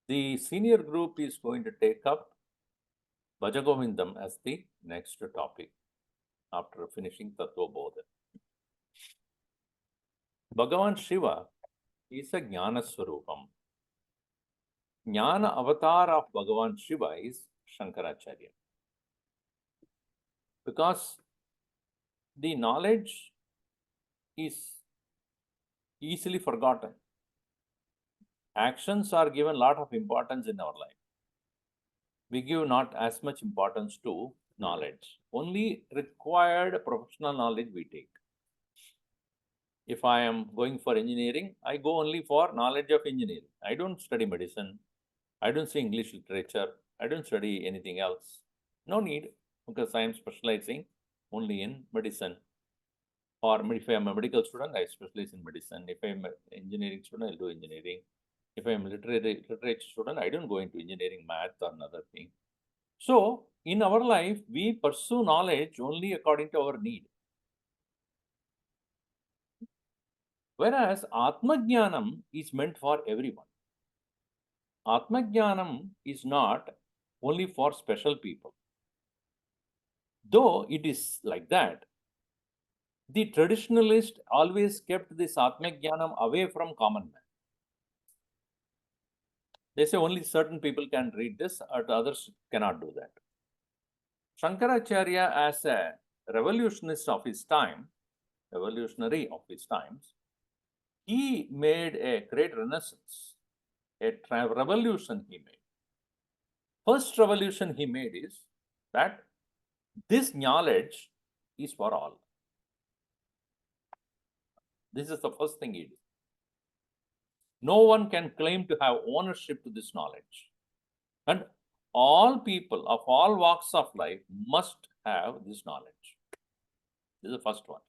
The senior group is going to take up Bhaja Govindam as the next topic after finishing Tattva Bodha. Bhagavan Shiva is a Jnana Swarupam. Jnana avatar of Bhagavan Shiva is Shankaracharya. Because the knowledge is easily forgotten. Actions are given a lot of importance in our life. We give not as much importance to knowledge. Only required professional knowledge we take. If I am going for engineering, I go only for knowledge of engineering. I don't study medicine. I don't see English literature. I don't study anything else. No need, because I am specializing only in medicine. Or if I am a medical student, I specialize in medicine. If I am an engineering student, I'll do engineering. If I am a literature student, I don't go into engineering, math, or another thing. So, in our life, we pursue knowledge only according to our need. Whereas Atmajnanam is meant for everyone. Atmajnanam is not only for special people. Though it is like that, the traditionalist always kept this Atmajnanam away from common man. They say only certain people can read this, or others cannot do that. Shankaracharya, as a revolutionist of his time, revolutionary of his times, he made a great renaissance, a revolution he made. First revolution he made is that this knowledge is for all. This is the first thing he did. No one can claim to have ownership to this knowledge. And all people of all walks of life must have this knowledge. This is the first one.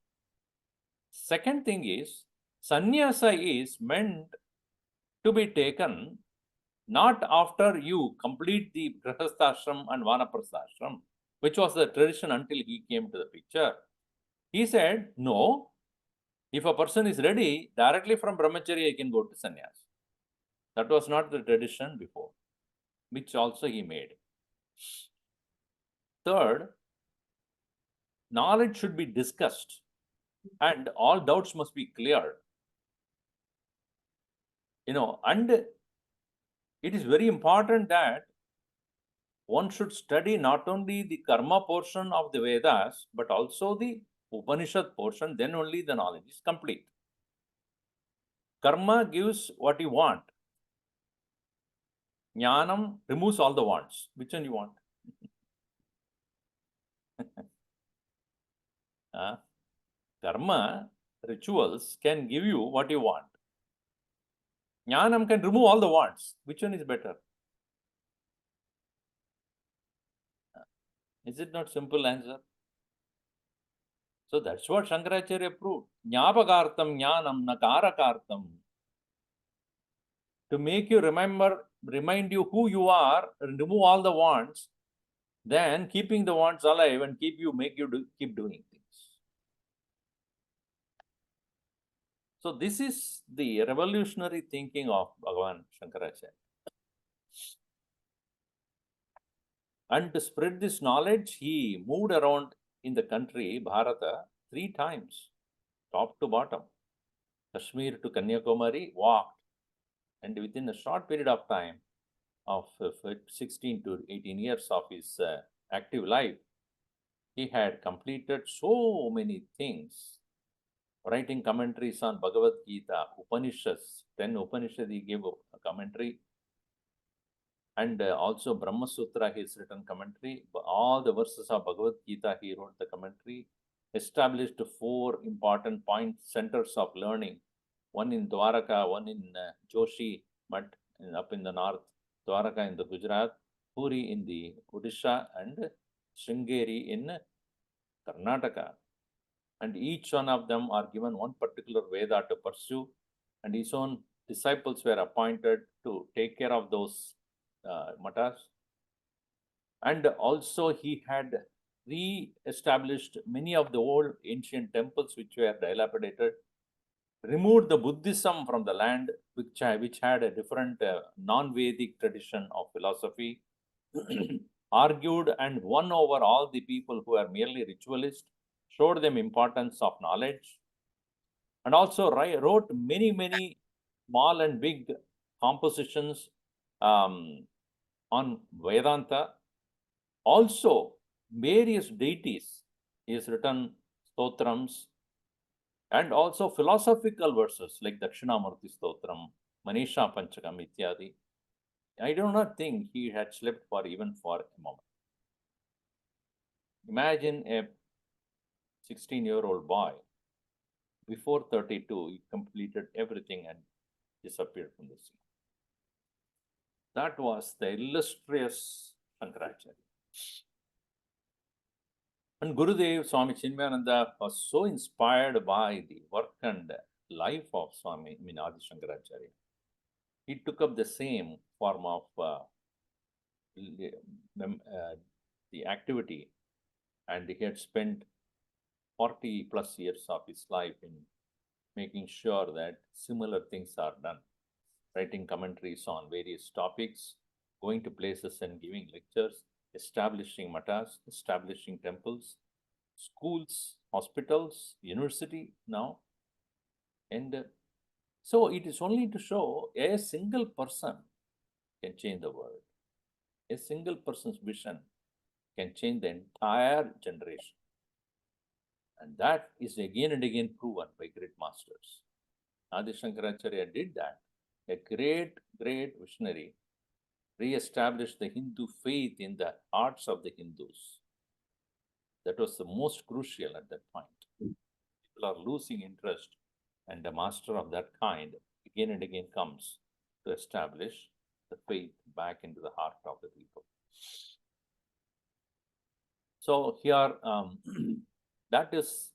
Second thing is, sannyasa is meant to be taken not after you complete the grihasthashram and vanaprasthashram, which was the tradition until he came to the picture. He said, no, if a person is ready, directly from brahmacharya he can go to sannyas. That was not the tradition before, which also he made. Third, knowledge should be discussed and all doubts must be cleared. And it is very important that one should study not only the karma portion of the Vedas, but also the Upanishad portion, then only the knowledge is complete. Karma gives what you want. Jnanam removes all the wants. Which one you want? Karma, rituals can give you what you want. Jnanam can remove all the wants. Which one is better? Is it not simple answer? So that's what Shankaracharya proved. Jnapakartam jnanam nakarakartam. To make you remind you who you are, remove all the wants, then keeping the wants alive and keep you doing things. So this is the revolutionary thinking of Bhagavan Shankaracharya. And to spread this knowledge, he moved around in the country, Bharata, 3 times, top to bottom. Kashmir to Kanyakumari, walked. And within a short period of time, of 16 to 18 years of his active life, he had completed so many things, writing commentaries on Bhagavad Gita, Upanishads, 10 Upanishads he gave a commentary, and also Brahma Sutra he has written commentary. All the verses of Bhagavad Gita he wrote the commentary, established 4 important centers of learning, one in Dwaraka, one in Joshi Mat up in the north, Dwaraka in the Gujarat, Puri in the Odisha, and Sringeri in Karnataka. And each one of them are given one particular Veda to pursue, and his own disciples were appointed to take care of those matas. And also he had re-established many of the old ancient temples which were dilapidated. removed the Buddhism from the land, which had a different non-Vedic tradition of philosophy, argued and won over all the people who are merely ritualists, showed them importance of knowledge, and also wrote many small and big compositions on Vedanta. Also, various deities. He has written stotrams and also philosophical verses like Dakshinamurti Stotram, Manisha Panchakam, Ityadi. I do not think he had slept even for a moment. Imagine a 16-year-old boy. Before 32, he completed everything and disappeared from the scene. That was the illustrious Shankaracharya. And Gurudev Swami Chinmayananda was so inspired by the work and life of Adi Shankaracharya. He took up the same form of the activity, and he had spent 40 plus years of his life in making sure that similar things are done, writing commentaries on various topics, going to places and giving lectures, establishing matas, establishing temples, schools, hospitals, university now. And so it is only to show a single person can change the world. A single person's vision can change the entire generation. And that is again and again proven by great masters. Adi Shankaracharya did that. A great visionary re-established the Hindu faith in the hearts of the Hindus. That was the most crucial at that point. People are losing interest, and a master of that kind again and again comes to establish the faith back into the heart of the people. So here, that is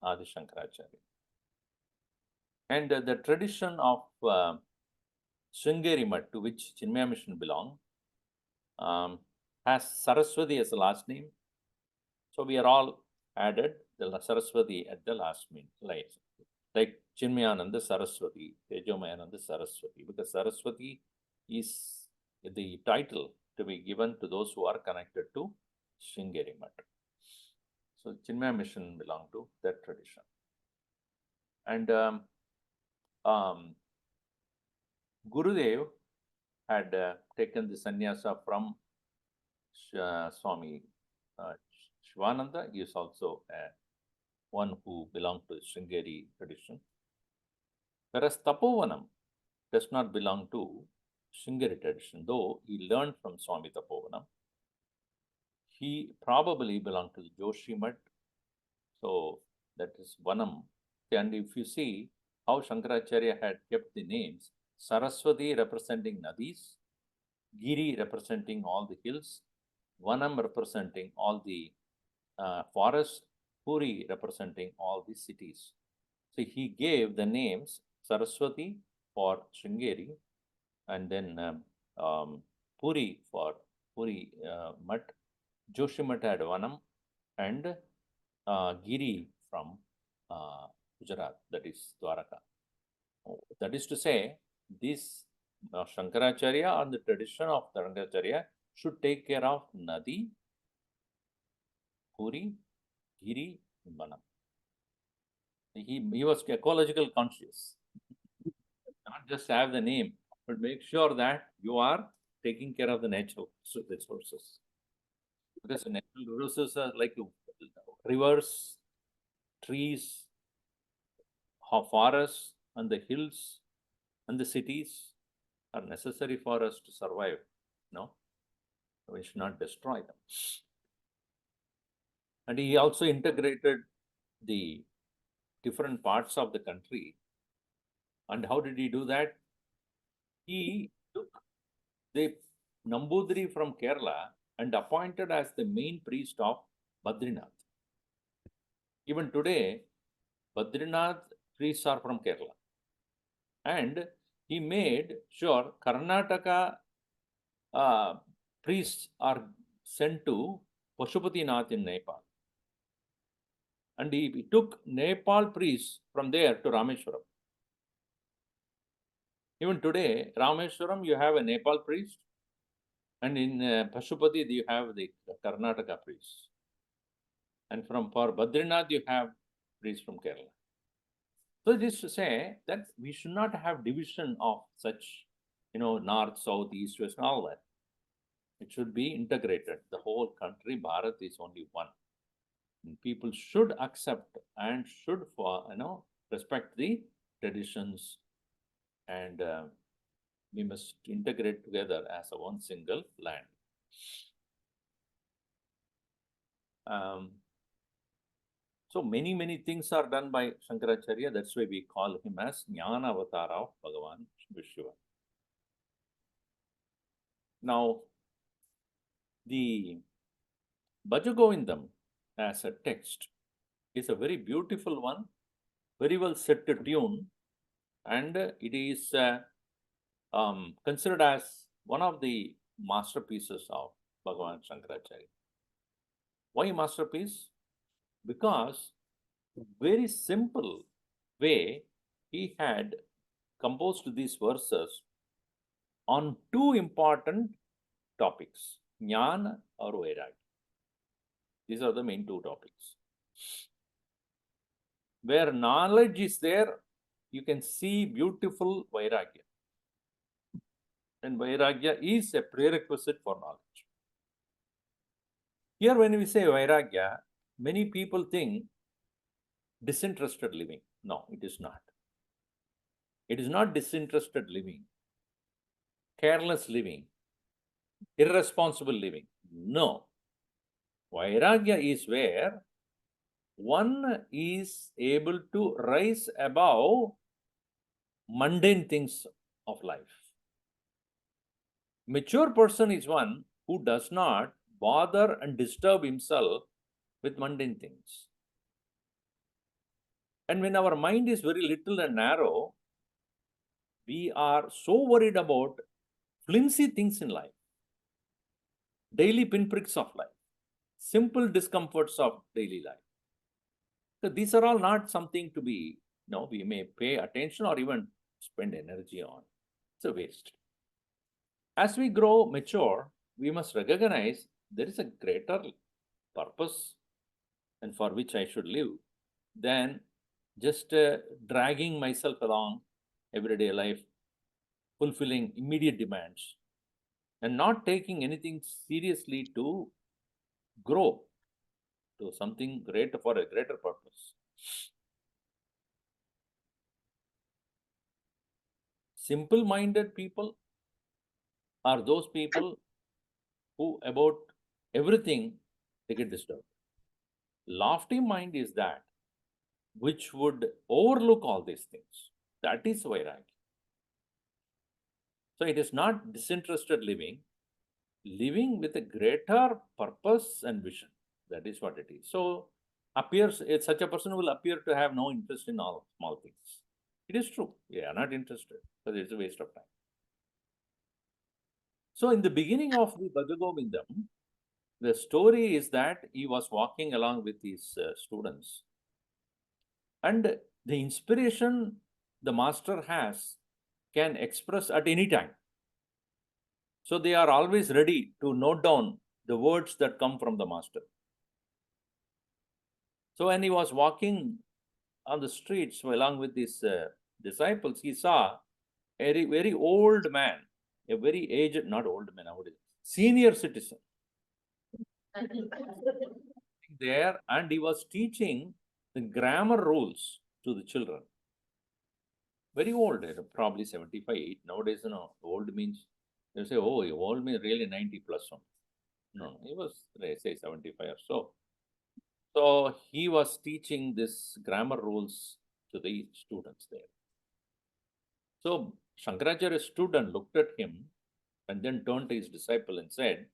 Adi Shankaracharya. And the tradition of Sringeri Mutt, to which Chinmaya Mission belong, has Saraswati as the last name. So we are all added the Saraswati at the last name, like Chinmayananda Saraswati, Tejomayananda Saraswati, because Saraswati is the title to be given to those who are connected to Sringeri Mutt. So Chinmaya Mission belong to that tradition. And Gurudev had taken the sannyasa from Swami Shivananda. He is also one who belonged to the Sringeri tradition. Whereas Tapovanam does not belong to Sringeri tradition, though he learned from Swami Tapovanam. He probably belonged to the Joshi Mutt. So that is Vanam. And if you see how Shankaracharya had kept the names, Saraswati representing Nadis, Giri representing all the hills, Vanam representing all the forests, Puri representing all the cities. So he gave the names Saraswati for Sringeri, and then Puri for Puri Mutt, Joshi Mutt had Vanam, and Giri from Gujarat, that is Dwaraka. That is to say, this Shankaracharya and the tradition of Shankaracharya should take care of Nadi, Puri, Giri, and Vanam. He was ecological conscious. Not just have the name, but make sure that you are taking care of the natural resources. Because the natural resources are like rivers, trees, forests, and the hills, and the cities are necessary for us to survive. No, we should not destroy them. And he also integrated the different parts of the country. And how did he do that? He took the Nambudiri from Kerala and appointed as the main priest of Badrinath. Even today, Badrinath priests are from Kerala. And he made sure Karnataka priests are sent to Pashupatinath in Nepal. And he took Nepal priests from there to Rameshwaram. Even today, Rameshwaram, you have a Nepal priest, and in Pashupati, you have the Karnataka priest. And for Badrinath, you have priests from Kerala. So it is to say that we should not have division of such, north, south, east, west, and all that. It should be integrated. The whole country, Bharat, is only one. And people should accept and should, respect the traditions, and we must integrate together as a one single land. So many things are done by Shankaracharya. That's why we call him as Jnana Avatara of Bhagavan Shiva. Now, the Bhaja Govindam as a text is a very beautiful one, very well set to tune, and it is considered as one of the masterpieces of Bhagavan Shankaracharya. Why masterpiece? Because very simple way he had composed these verses on two important topics, Jnana or Vairagya. These are the main two topics. Where knowledge is there, you can see beautiful Vairagya. And Vairagya is a prerequisite for knowledge. Here, when we say Vairagya, many people think disinterested living. No, it is not. It is not disinterested living, careless living, irresponsible living. No. Vairagya is where one is able to rise above mundane things of life. Mature person is one who does not bother and disturb himself with mundane things. And when our mind is very little and narrow, we are so worried about flimsy things in life, daily pinpricks of life, simple discomforts of daily life. So these are all not something to be, we may pay attention or even spend energy on. It's a waste. As we grow mature, we must recognize there is a greater purpose and for which I should live than just dragging myself along everyday life, fulfilling immediate demands, and not taking anything seriously to grow to something greater for a greater purpose. Simple-minded people are those people who about everything they get disturbed. Lofty mind is that which would overlook all these things. That is Vairagya. So it is not disinterested living, living with a greater purpose and vision. That is what it is. So such a person will appear to have no interest in all small things. It is true. They are not interested because it's a waste of time. So in the beginning of the Bhaja Govindam, the story is that he was walking along with his students. And the inspiration the master has can express at any time. So they are always ready to note down the words that come from the master. So when he was walking on the streets along with his disciples, he saw a very old man, a very aged, not old man, senior citizen there, and he was teaching the grammar rules to the children. Very old, probably 75. Nowadays, old means, they say, oh, old means really 90 plus one. No, he was, they say, 75 or so. So he was teaching this grammar rules to the students there. So Shankaracharya stood and looked at him and then turned to his disciple and said,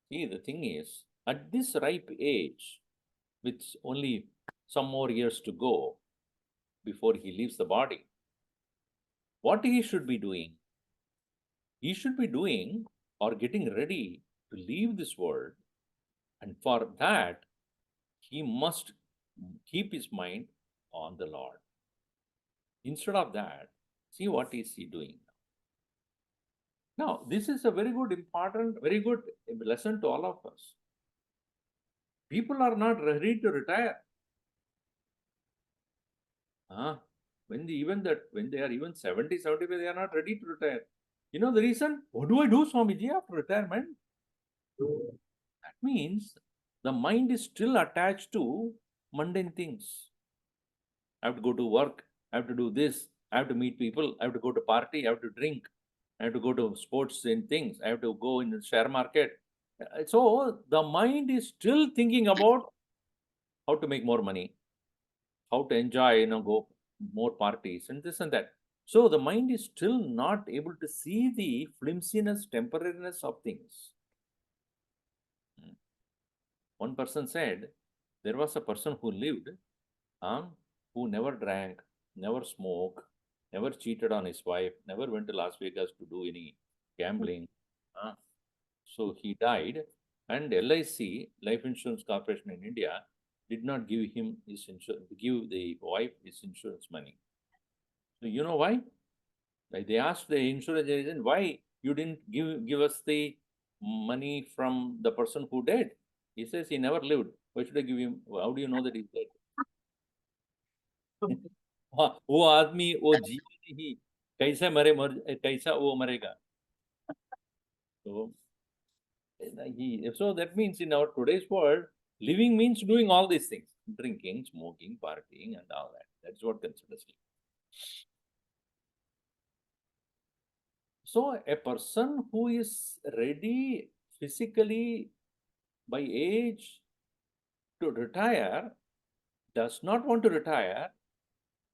see, the thing is, at this ripe age, with only some more years to go before he leaves the body, what he should be doing? He should be doing or getting ready to leave this world, and for that, he must keep his mind on the Lord. Instead of that, See what is he doing now. Now, this is a very good, important, very good lesson to all of us. People are not ready to retire. When they are even 70, 75, they are not ready to retire. You know the reason? What do I do, Swamiji, after retirement? That means the mind is still attached to mundane things. I have to go to work. I have to do this. I have to meet people. I have to go to party. I have to drink. I have to go to sports and things. I have to go in the share market. So the mind is still thinking about how to make more money, how to enjoy, go more parties and this and that. So the mind is still not able to see the flimsiness, temporariness of things. One person said there was a person who lived, who never drank, never smoked, never cheated on his wife, never went to Las Vegas to do any gambling. So he died, and LIC, Life Insurance Corporation in India, did not give him his give the wife his insurance money. So you know why? Like they asked the insurance agent, why you didn't give us the money from the person who died? He says he never lived. Why should I give him? How do you know that he's dead? हाँ, वो आदमी वो जीवन ही कैसे कैसा वो मरेगा. So that means in our today's world, living means doing all these things: drinking, smoking, partying, and all that. That's what considers living. So a person who is ready physically by age to retire does not want to retire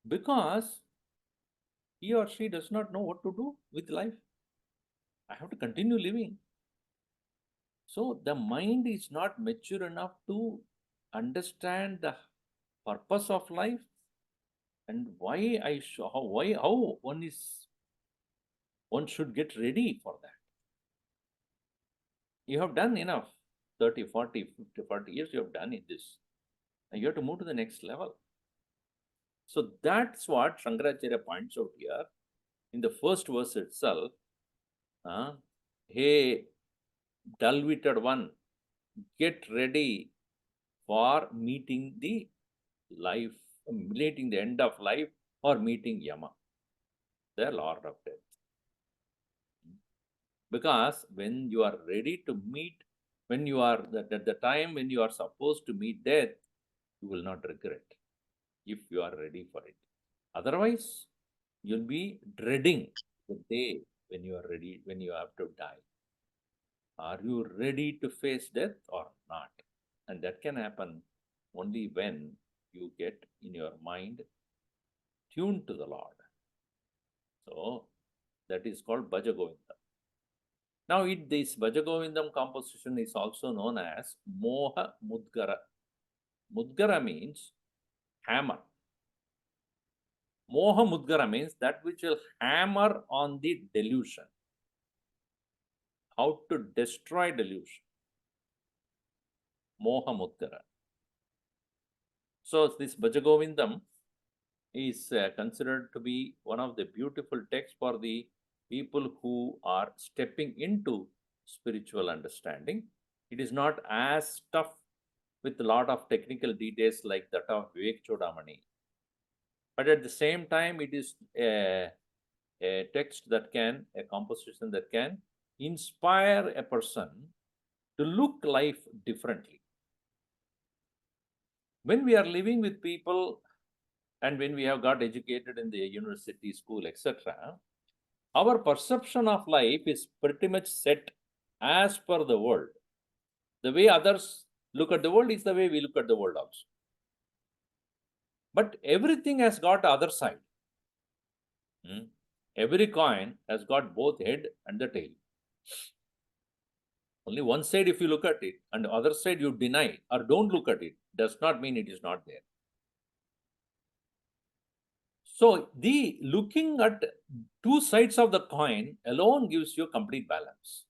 because he or she does not know what to do with life. I have to continue living. So the mind is not mature enough to understand the purpose of life and why how one should get ready for that. You have done enough. 30, 40, 50, 40 years you have done in this. And you have to move to the next level. So that's what Shankaracharya points out here in the first verse itself. Hey, dull-witted one, get ready for meeting the end of life, or meeting Yama, the Lord of Death. Because when you are ready to meet, when you are at the time when you are supposed to meet death, you will not regret if you are ready for it. Otherwise, you'll be dreading the day when you are ready, when you have to die. Are you ready to face death or not? And that can happen only when you get in your mind tuned to the Lord. So that is called Bhaja Govindam. Now, this Bhaja Govindam composition is also known as Moha Mudgara. Mudgara means hammer. Moha Mudgara means that which will hammer on the delusion. How to destroy delusion. Moha Mudgara. So this Bhaja Govindam is considered to be one of the beautiful texts for the people who are stepping into spiritual understanding. It is not as tough with a lot of technical details like that of Vivek Chodamani. But at the same time, it is a text that can, a composition that can inspire a person to look life differently. When we are living with people and when we have got educated in the university, school, etc., our perception of life is pretty much set as per the world. The way others look at the world is the way we look at the world also. But everything has got the other side. Every coin has got both head and the tail. Only one side if you look at it, and the other side you deny or don't look at it, does not mean it is not there. So the looking at two sides of the coin alone gives you a complete balance.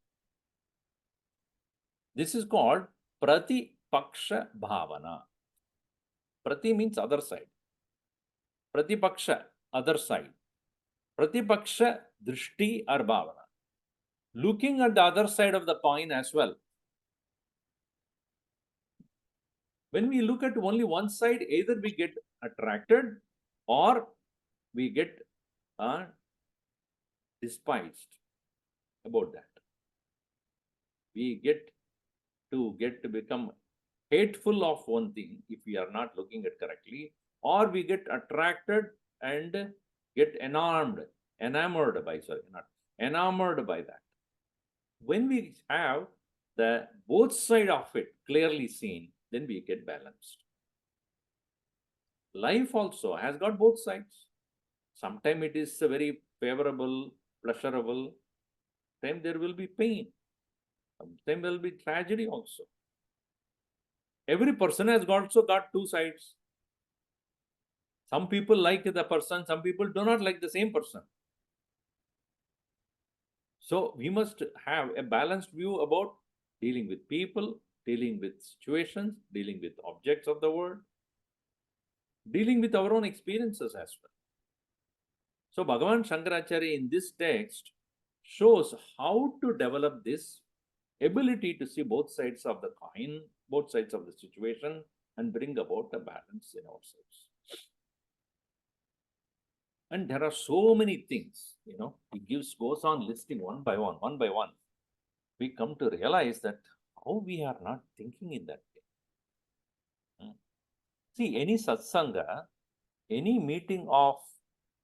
This is called Pratipaksha Bhavana. Prati means other side. Pratipaksha, other side. Pratipaksha drishti or bhavana. Looking at the other side of the coin as well. When we look at only one side, either we get attracted or we get despised about that. We get to become hateful of one thing if we are not looking at correctly, or we get attracted and get enamored by that. When we have the both side of it clearly seen, then we get balanced. Life also has got both sides. Sometimes it is very favorable, pleasurable. Then there will be pain. Sometimes there will be tragedy also. Every person has also got two sides. Some people like the person, some people do not like the same person. So we must have a balanced view about dealing with people, dealing with situations, dealing with objects of the world, dealing with our own experiences as well. So Bhagavan Shankaracharya in this text shows how to develop this ability to see both sides of the coin, both sides of the situation, and bring about a balance in ourselves. And there are so many things, he goes on listing one by one by one. We come to realize that how we are not thinking in that way. See, any satsanga, any meeting of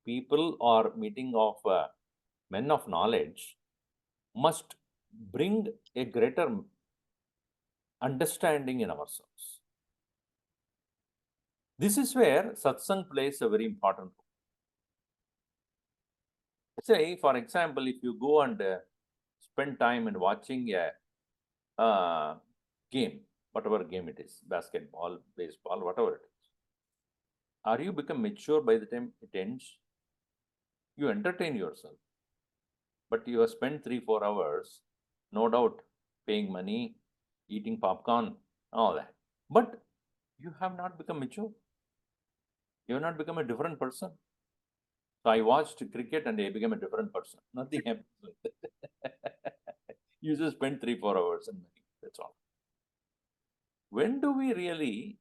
people or meeting of men of knowledge must bring a greater understanding in ourselves. This is where satsang plays a very important role. Say, for example, if you go and spend time in watching a game, whatever game it is, basketball, baseball, whatever it is, are you become mature by the time it ends? You entertain yourself, but you have spent 3-4 hours, no doubt, paying money, eating popcorn, all that. But you have not become mature. You have not become a different person. So I watched cricket and I became a different person. Nothing happens like that. You just spend 3-4 hours and money. That's all. When do we really,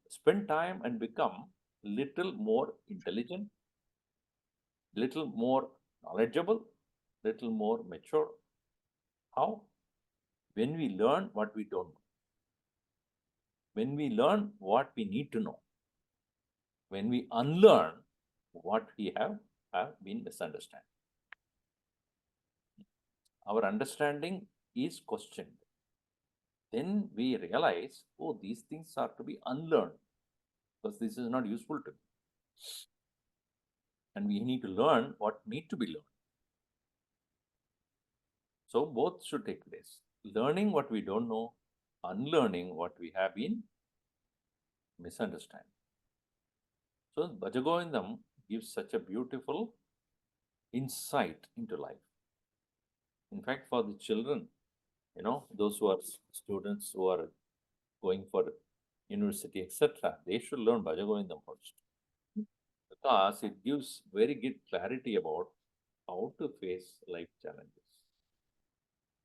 spend time and become little more intelligent, little more knowledgeable, little more mature? How? When we learn what we don't know. When we learn what we need to know. When we unlearn what we have been misunderstanding. Our understanding is questioned. Then we realize, oh, these things are to be unlearned because this is not useful to me. And we need to learn what need to be learned. So both should take place. Learning what we don't know, unlearning what we have been misunderstanding. So Bhaja Govindam gives such a beautiful insight into life. In fact, for the children, those who are students who are going for university, etc., they should learn Bhaja Govindam first. Because it gives very good clarity about how to face life challenges.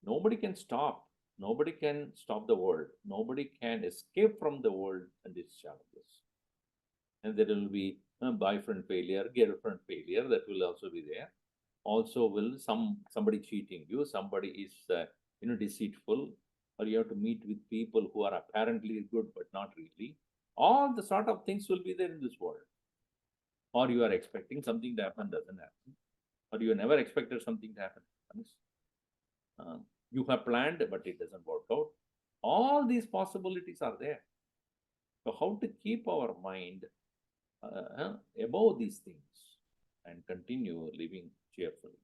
Nobody can stop. Nobody can stop the world. Nobody can escape from the world and its challenges. And there will be boyfriend failure, girlfriend failure, that will also be there. Also will somebody cheating you, somebody is deceitful, or you have to meet with people who are apparently good but not really. All the sort of things will be there in this world. Or you are expecting something to happen, doesn't happen. Or you never expected something to happen. You have planned, but it doesn't work out. All these possibilities are there. So how to keep our mind above these things and continue living cheerfully.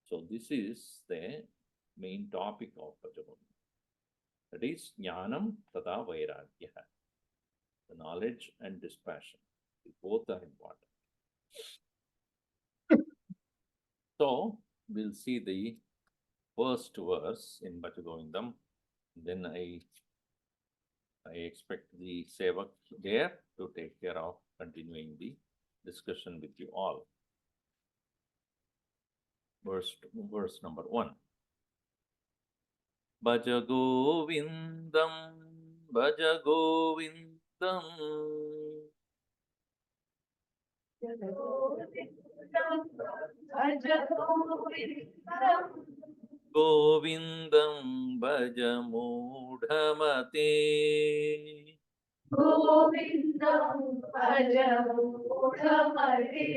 So this is the main topic of Bhaja Govindam. That is Jnanam Tada Vairagya. The knowledge and dispassion. Both are important. So we'll see the first verse in Bhaja Govindam. Then I expect the Sevak there to take care of continuing the discussion with you all. Verse number 1. Bhaja Govindam, Bhaja Govindam. Govindam Bhaja Mudhamate. Govindam Bhaja Mudhamate.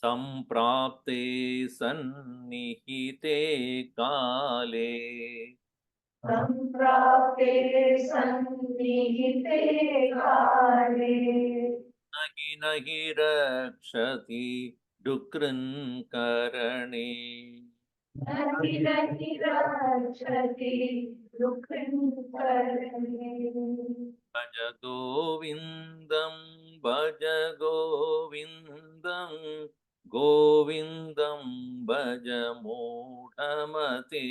Samprapte sannihite kale. Samprapte sannihite kale. Nahi nahi rakshati dukran karane. Nahi nahi rakshati dukhan karane. Bhaja Govindam, Bhaja Govindam, Govindam Bhaja Mudhamate.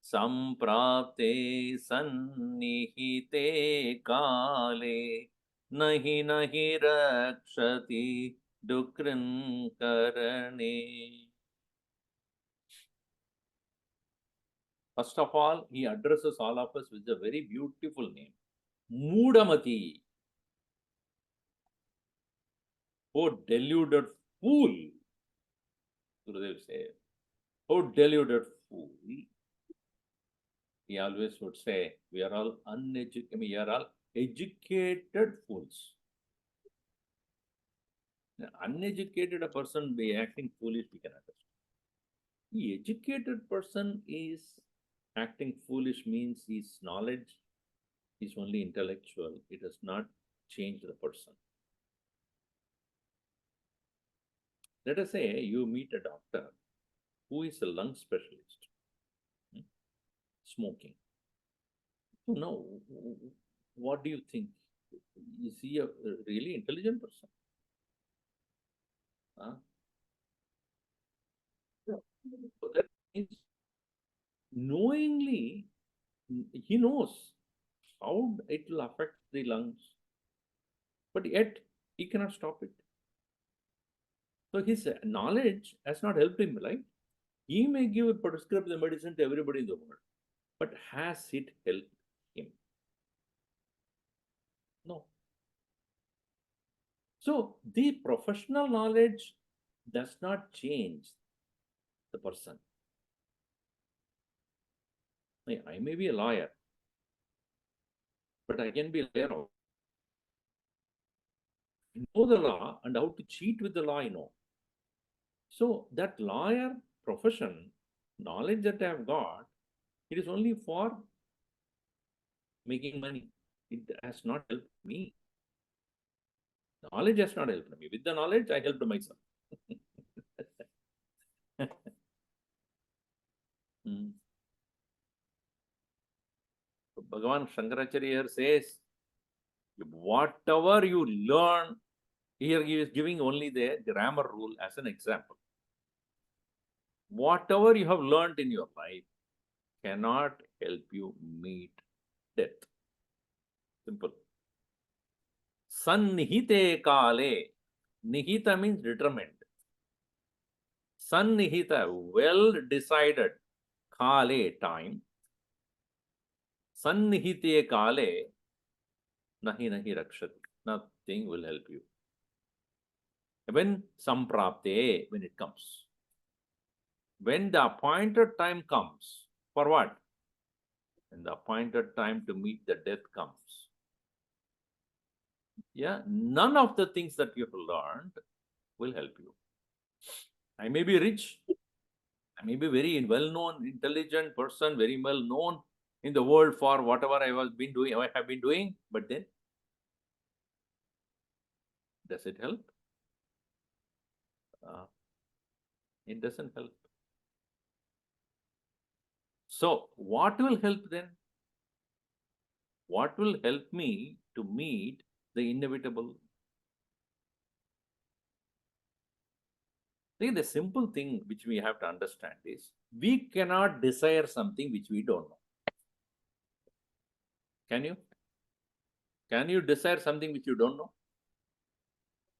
Samprapte sannihite kale. Nahi nahi rakshati dukran karane. First of all, he addresses all of us with a very beautiful name. Mudamati. Oh, deluded fool. Gurudev said, oh, deluded fool. He always would say, we are all uneducated, we are all educated fools. An uneducated person be acting foolish, we can understand. The educated person is acting foolish means his knowledge is only intellectual. It does not change the person. Let us say you meet a doctor who is a lung specialist, smoking. So now, what do you think? Is he a really intelligent person? Huh? So that means knowingly, he knows how it will affect the lungs, but yet he cannot stop it. So his knowledge has not helped him, right? He may give a prescribe the medicine to everybody in the world, but has it helped him? No. So the professional knowledge does not change the person. I may be a lawyer, but I can be a lawyer also. I know the law and how to cheat with the law, I know. So that lawyer profession, knowledge that I have got, it is only for making money. It has not helped me. Knowledge has not helped me. With the knowledge, I helped myself. Bhagavan Shankaracharya says, whatever you learn, here he is giving only the grammar rule as an example. Whatever you have learned in your life cannot help you meet death. Simple. Sannihite kale. Nihita means determined. Sannihita, well decided. Kale, time. Sannihite kale. Nahi nahi rakshati. Nothing will help you. When samprapte, when it comes. When the appointed time comes, for what? When the appointed time to meet the death comes. Yeah, none of the things that you have learned will help you. I may be rich, I may be very well-known, intelligent person, very well-known in the world for whatever I have been doing, but then, does it help? It doesn't help. So, what will help then? What will help me to meet the inevitable? See, the simple thing which we have to understand is, we cannot desire something which we don't know. Can you? Can you desire something which you don't know?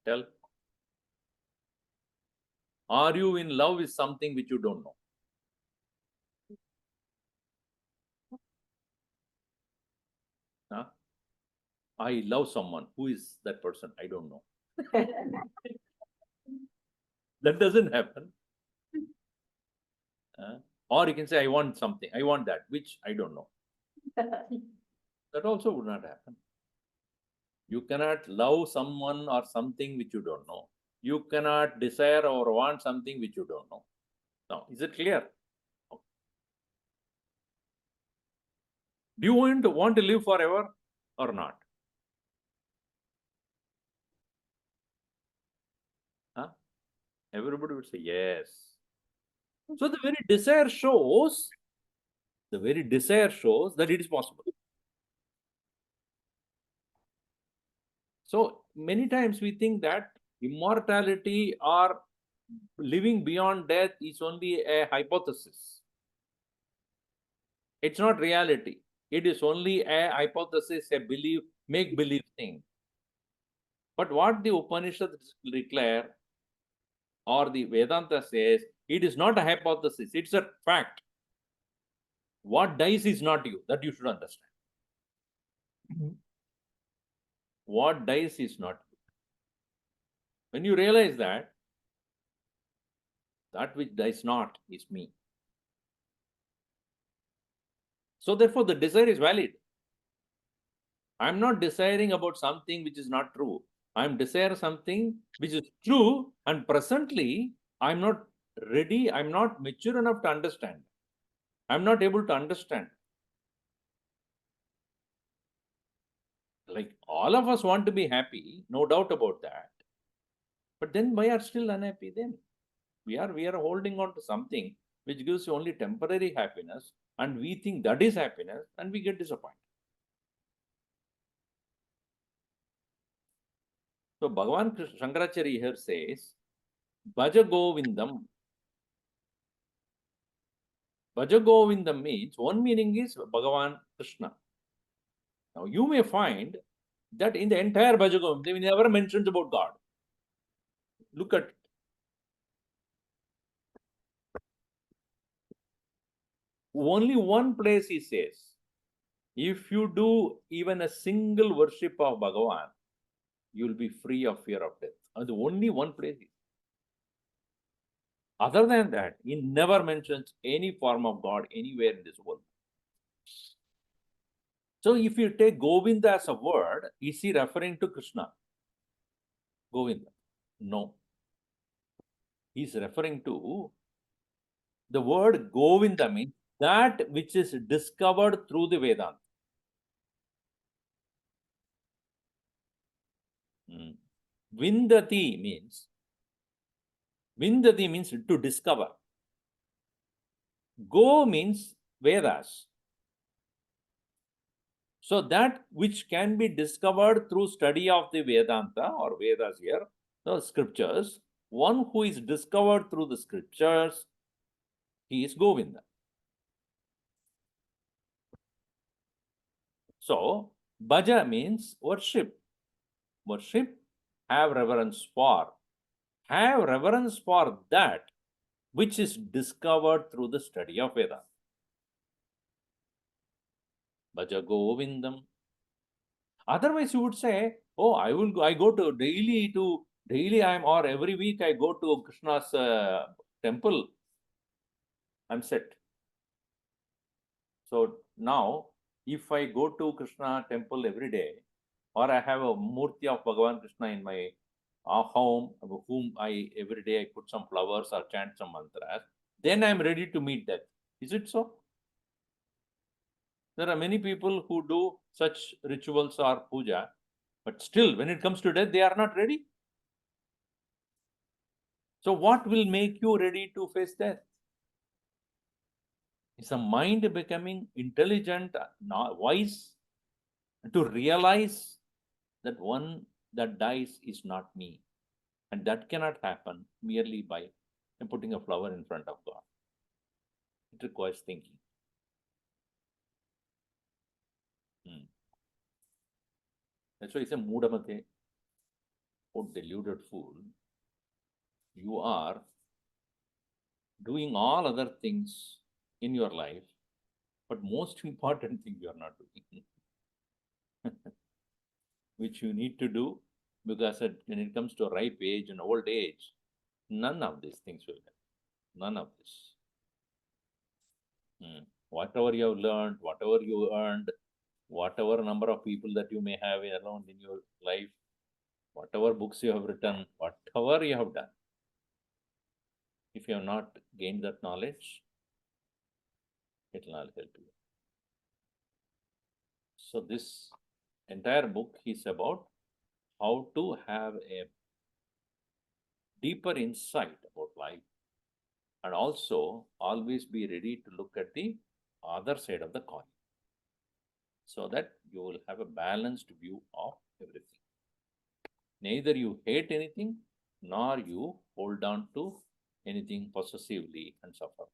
Tell. Are you in love with something which you don't know? Huh? I love someone. Who is that person? I don't know. That doesn't happen. Or you can say, I want something. I want that, which I don't know. That also would not happen. You cannot love someone or something which you don't know. You cannot desire or want something which you don't know. Now, is it clear? Do you want to live forever or not? Huh? Everybody would say yes. So the very desire shows that it is possible. So many times we think that immortality or living beyond death is only a hypothesis. It's not reality. It is only a hypothesis, a belief, make-believe thing. But what the Upanishads declare or the Vedanta says, it is not a hypothesis, it's a fact. What dies is not you, that you should understand. What dies is not you. When you realize that, that which dies not is me. So therefore, the desire is valid. I'm not desiring about something which is not true. I'm desiring something which is true, and presently I'm not ready, I'm not mature enough to understand. I'm not able to understand. Like all of us want to be happy, no doubt about that. But then why are still unhappy then? We are holding on to something which gives you only temporary happiness, and we think that is happiness, and we get disappointed. So Bhagavan Shankaracharya here says, Bhaja Govindam. Bhaja Govindam means one meaning is Bhagavan Krishna. Now you may find that in the entire Bhaja Govindam, he never mentions about God. Look at it. Only one place he says, if you do even a single worship of Bhagavan, you will be free of fear of death. And the only one place. Other than that, he never mentions any form of God anywhere in this world. So if you take Govinda as a word, is he referring to Krishna? Govinda? No. He's referring to the word Govinda means that which is discovered through the Vedanta. Vindati means to discover. Go means Vedas. So that which can be discovered through study of the Vedanta or Vedas here, the scriptures, one who is discovered through the scriptures, he is Govinda. So, Bhaja means worship. Worship, have reverence for. Have reverence for that which is discovered through the study of Vedanta. Bhaja Govindam. Otherwise, you would say, oh, I go to daily or every week I go to Krishna's temple. I'm set. So now, if I go to Krishna temple every day, or I have a murti of Bhagavan Krishna in my home, whom every day I put some flowers or chant some mantras, then I'm ready to meet death. Is it so? There are many people who do such rituals or puja, but still, when it comes to death, they are not ready. So what will make you ready to face death? It's a mind becoming intelligent, wise, to realize that one that dies is not me. And that cannot happen merely by putting a flower in front of God. It requires thinking. That's why it's a mudamate. oh deluded fool, you are doing all other things in your life, but most important thing you are not doing, which you need to do, because when it comes to ripe age and old age, none of these things will help. None of this. Whatever you have learned, whatever you earned, whatever number of people that you may have around in your life, whatever books you have written, whatever you have done, if you have not gained that knowledge, it will not help you. So this entire book is about how to have a deeper insight about life, and also always be ready to look at the other side of the coin, so that you will have a balanced view of everything. Neither you hate anything, nor you hold on to anything possessively and suffer.